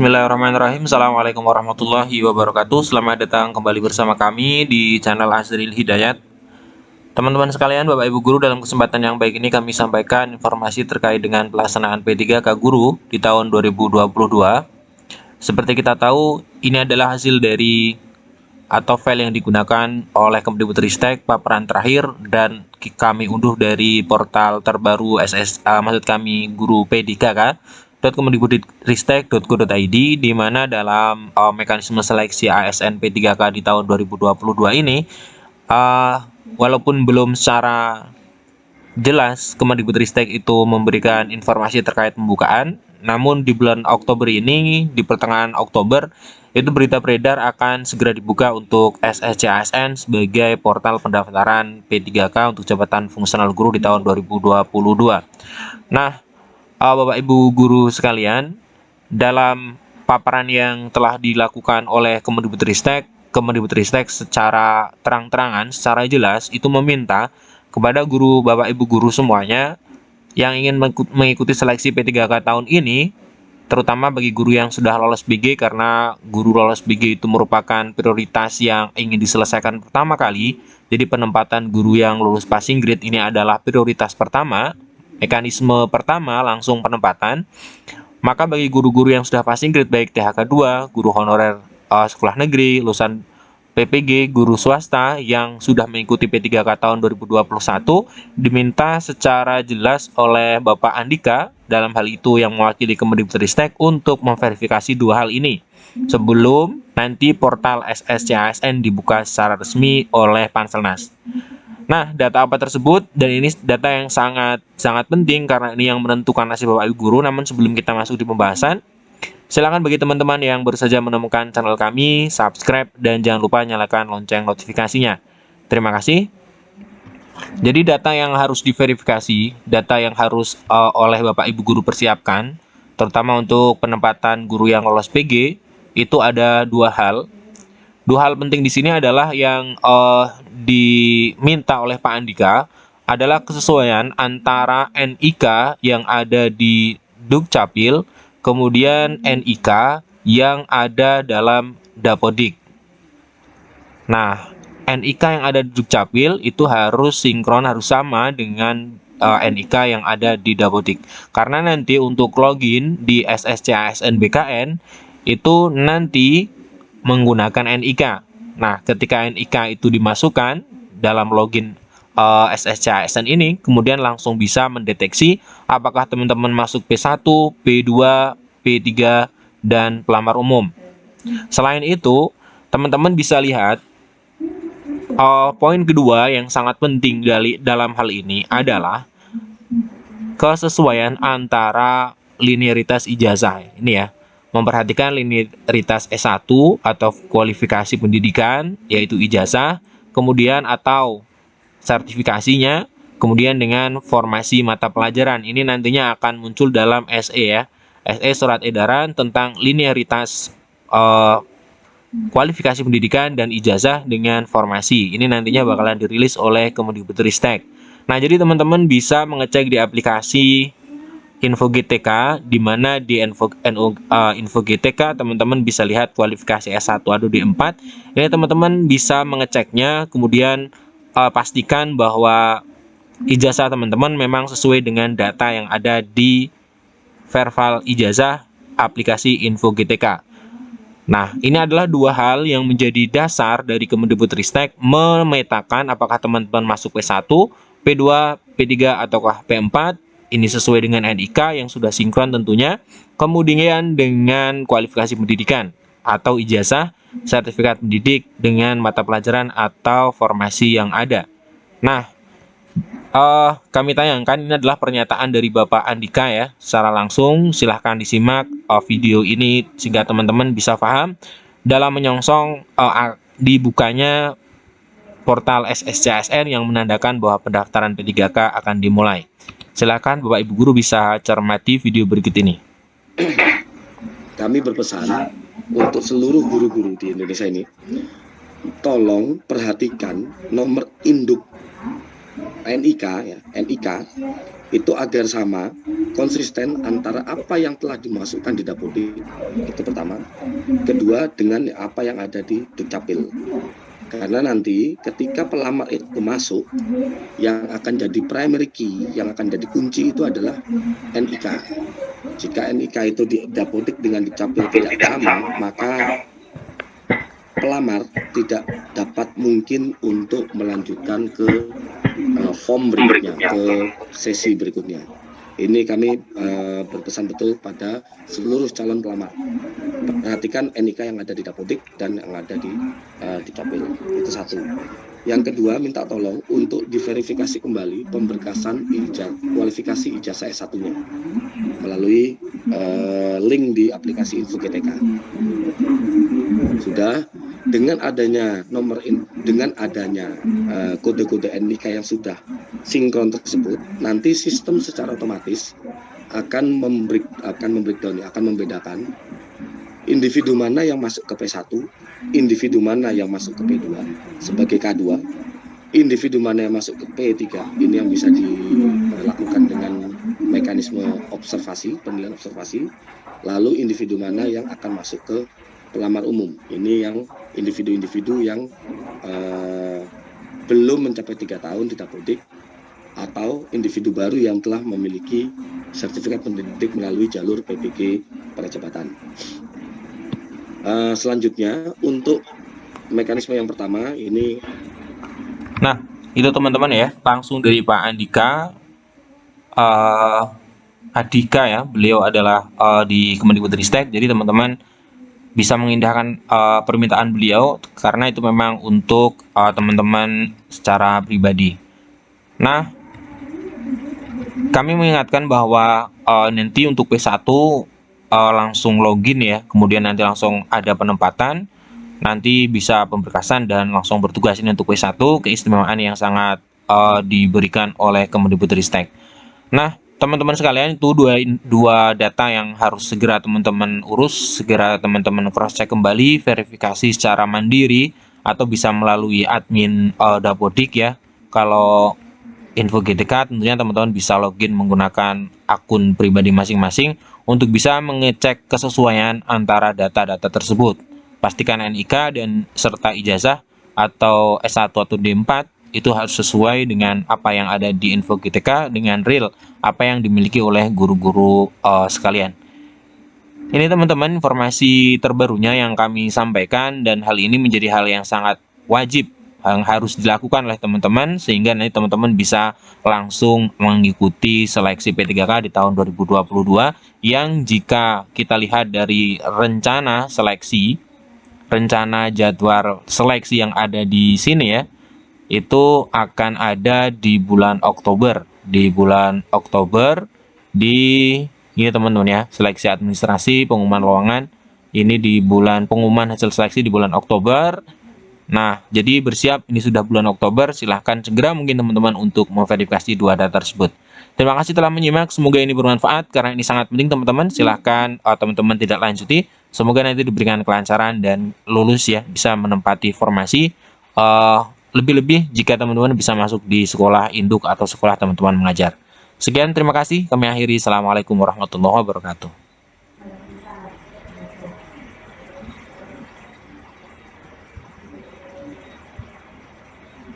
Bismillahirrahmanirrahim. Assalamualaikum warahmatullahi wabarakatuh. Selamat datang kembali bersama kami di channel Azril Hidayat. Teman-teman sekalian, Bapak Ibu Guru, dalam kesempatan yang baik ini kami sampaikan informasi terkait dengan pelaksanaan P3K Guru di tahun 2022. Seperti kita tahu, ini adalah hasil dari atau file yang digunakan oleh Kemdikbudristek paparan terakhir dan kami unduh dari portal terbaru maksud kami guru P3K .kemdikbudristek.go.id, di mana dalam mekanisme seleksi ASN P3K di tahun 2022 ini walaupun belum secara jelas Kemdikbudristek itu memberikan informasi terkait pembukaan, namun di bulan Oktober ini, di pertengahan Oktober, itu berita beredar akan segera dibuka untuk SSC ASN sebagai portal pendaftaran P3K untuk jabatan fungsional guru di tahun 2022. Nah, Bapak Ibu Guru sekalian, dalam paparan yang telah dilakukan oleh Kemdikbudristek secara terang-terangan, secara jelas itu meminta kepada guru, Bapak Ibu Guru semuanya yang ingin mengikuti seleksi P3K tahun ini, terutama bagi guru yang sudah lolos BG, karena guru lolos BG itu merupakan prioritas yang ingin diselesaikan pertama kali. Jadi penempatan guru yang lulus passing grade ini adalah prioritas pertama, mekanisme pertama langsung penempatan. Maka bagi guru-guru yang sudah passing grade baik THK 2, guru honorer sekolah negeri, lulusan PPG, guru swasta yang sudah mengikuti P3K tahun 2021 diminta secara jelas oleh Bapak Andika dalam hal itu yang mewakili Kemdikbudristek untuk memverifikasi dua hal ini sebelum nanti portal SSCASN dibuka secara resmi oleh Panselnas. Nah, data apa tersebut? Dan ini data yang sangat penting karena ini yang menentukan nasib Bapak Ibu Guru. Namun sebelum kita masuk di pembahasan, silakan bagi teman-teman yang baru saja menemukan channel kami, subscribe dan jangan lupa nyalakan lonceng notifikasinya. Terima kasih. Jadi data yang harus diverifikasi, data yang harus oleh Bapak Ibu Guru persiapkan, terutama untuk penempatan guru yang lolos PG, itu ada dua hal. Dua hal penting di sini adalah yang diminta oleh Pak Andika adalah kesesuaian antara NIK yang ada di Dukcapil, kemudian NIK yang ada dalam Dapodik. Nah, NIK yang ada di Dukcapil itu harus sinkron, harus sama dengan NIK yang ada di Dapodik. Karena nanti untuk login di SSC ASN BKN itu nanti menggunakan NIK. Nah, ketika NIK itu dimasukkan dalam login SSC ASN ini, kemudian langsung bisa mendeteksi apakah teman-teman masuk P1, P2, P3, dan pelamar umum. Selain itu, teman-teman bisa lihat poin kedua yang sangat penting dalam hal ini adalah kesesuaian antara linearitas ijazah. Ini ya, memperhatikan linearitas S1 atau kualifikasi pendidikan, yaitu ijazah, kemudian atau sertifikasinya, kemudian dengan formasi mata pelajaran. Ini nantinya akan muncul dalam SE ya, SE surat edaran tentang linearitas kualifikasi pendidikan dan ijazah dengan formasi. Ini nantinya bakalan dirilis oleh Kemdikbudristek. Nah, jadi teman-teman bisa mengecek di aplikasi Info GTK, di mana di Info GTK teman-teman bisa lihat kualifikasi S1 atau D4. Ini teman-teman bisa mengeceknya, kemudian pastikan bahwa ijazah teman-teman memang sesuai dengan data yang ada di Verval ijazah aplikasi Info GTK. Nah, ini adalah dua hal yang menjadi dasar dari Kemdikbudristek memetakan apakah teman-teman masuk P1, P2, P3 ataukah P4. Ini sesuai dengan NIK yang sudah sinkron tentunya, kemudian dengan kualifikasi pendidikan atau ijazah, sertifikat pendidik dengan mata pelajaran atau formasi yang ada. Nah, kami tayangkan ini adalah pernyataan dari Bapak Andika ya, secara langsung. Silahkan disimak video ini sehingga teman-teman bisa paham dalam menyongsong dibukanya portal SSCASN yang menandakan bahwa pendaftaran P3K akan dimulai. Silakan Bapak Ibu Guru bisa cermati video berikut ini. Kami berpesan untuk seluruh guru-guru di Indonesia ini, tolong perhatikan nomor induk NIK ya, NIK itu agar sama, konsisten antara apa yang telah dimasukkan di Dapodik, itu pertama. Kedua, dengan apa yang ada di Dukcapil. Karena nanti ketika pelamar itu masuk, yang akan jadi primary key, yang akan jadi kunci itu adalah NIK. Jika NIK itu di Dapodik dengan Dukcapil tidak sama, maka pelamar tidak dapat mungkin untuk melanjutkan ke form berikutnya, ke sesi berikutnya. Ini kami berpesan betul pada seluruh calon pelamar. Perhatikan NIK yang ada di Dapodik dan yang ada di Dukcapil. Itu satu. Yang kedua, minta tolong untuk diverifikasi kembali pemberkasan kualifikasi ijazah S1-nya melalui link di aplikasi Info GTK. Sudah, dengan adanya kode-kode NIK yang sudah sinkron tersebut, nanti sistem secara otomatis akan membedakan individu mana yang masuk ke P1, individu mana yang masuk ke P2 sebagai K2, individu mana yang masuk ke P3. Ini yang bisa dilakukan dengan mekanisme observasi, penilaian observasi. Lalu individu mana yang akan masuk ke pelamar umum. Ini yang individu-individu yang belum mencapai 3 tahun di Dapodik, atau individu baru yang telah memiliki sertifikat pendidik melalui jalur PPG Percepatan. Selanjutnya untuk mekanisme yang pertama ini. Nah, itu teman-teman ya, langsung dari Pak Andika ya, beliau adalah di Kemendikbudristek. Jadi teman-teman bisa mengindahkan permintaan beliau karena itu memang untuk teman-teman secara pribadi. Nah, kami mengingatkan bahwa nanti untuk P1 langsung login ya, kemudian nanti langsung ada penempatan, nanti bisa pemberkasan dan langsung bertugas. Ini untuk P1, keistimewaan yang sangat diberikan oleh Kemendikbudristek. Nah, teman-teman sekalian, itu dua data yang harus segera teman-teman urus, segera teman-teman cross check kembali, verifikasi secara mandiri atau bisa melalui admin Dapodik ya. Kalau Info GTK tentunya teman-teman bisa login menggunakan akun pribadi masing-masing untuk bisa mengecek kesesuaian antara data-data tersebut. Pastikan NIK dan serta ijazah atau S1 atau D4 itu harus sesuai dengan apa yang ada di Info GTK, dengan real apa yang dimiliki oleh guru-guru sekalian. Ini teman-teman informasi terbarunya yang kami sampaikan, dan hal ini menjadi hal yang sangat wajib yang harus dilakukan oleh teman-teman sehingga nanti teman-teman bisa langsung mengikuti seleksi P3K di tahun 2022 yang jika kita lihat dari rencana jadwal seleksi yang ada di sini ya, itu akan ada di bulan Oktober. Ini teman-teman ya, seleksi administrasi, pengumuman lowongan ini di bulan, pengumuman hasil seleksi di bulan Oktober. Nah, jadi bersiap, ini sudah bulan Oktober, silahkan segera mungkin teman-teman untuk memverifikasi dua data tersebut. Terima kasih telah menyimak, semoga ini bermanfaat karena ini sangat penting teman-teman. Silahkan teman-teman tidak lanjuti, semoga nanti diberikan kelancaran dan lulus ya, bisa menempati formasi. Lebih-lebih jika teman-teman bisa masuk di sekolah induk atau sekolah teman-teman mengajar. Sekian, terima kasih. Kami akhiri. Assalamualaikum warahmatullahi wabarakatuh.